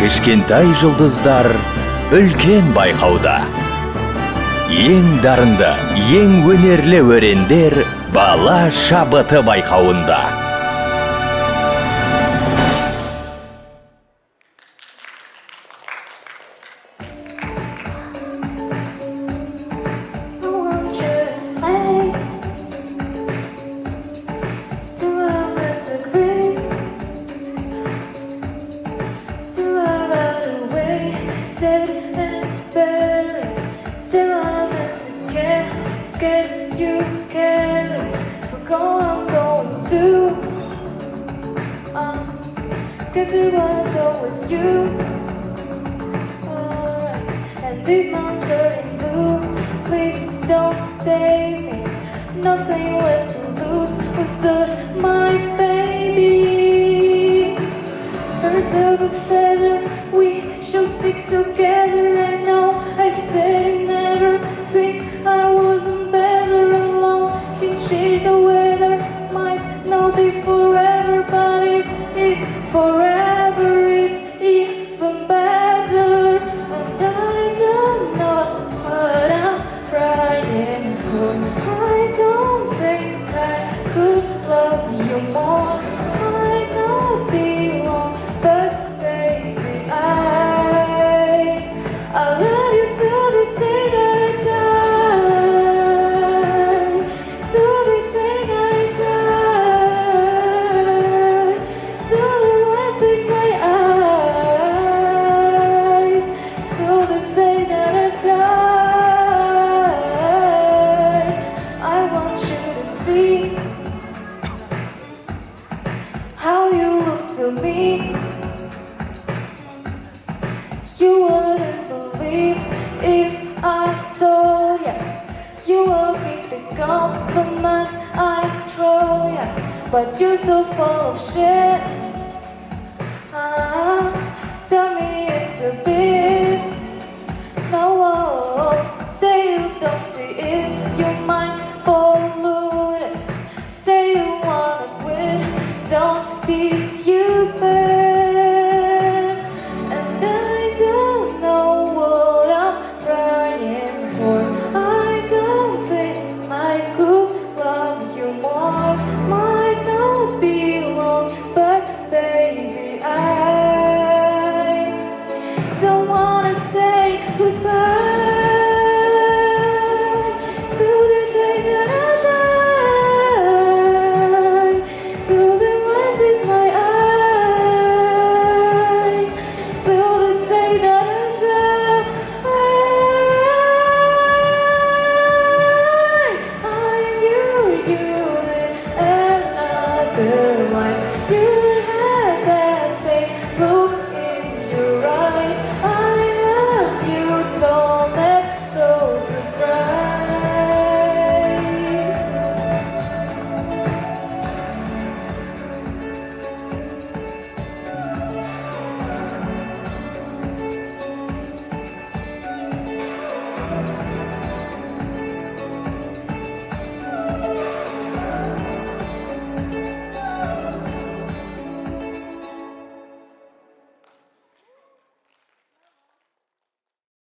Кішкентай жұлдыздар үлкен байқауда. Ең дарынды, ең өнерлі өрендер бала шабыты байқауында. Cause it was always you. Alright, and if I'm turning blue, please don't save me. Nothing left to lose without my baby. Birds of a feather, we shall stick together. I know I said it, never think I wasn't better alone. Can change the weather, might not be forever, but if it's forever, it's even better. And I don't know what I'm crying for. I don't think I could love you more. I know be wrong, but baby, I love you to the day that I die. To the day that I die. To the light with my eyes. To the day that I die. I want you to see how you look to me. You wouldn't believe if I told ya. You will keep the compliments I throw ya. But you're so full of shit.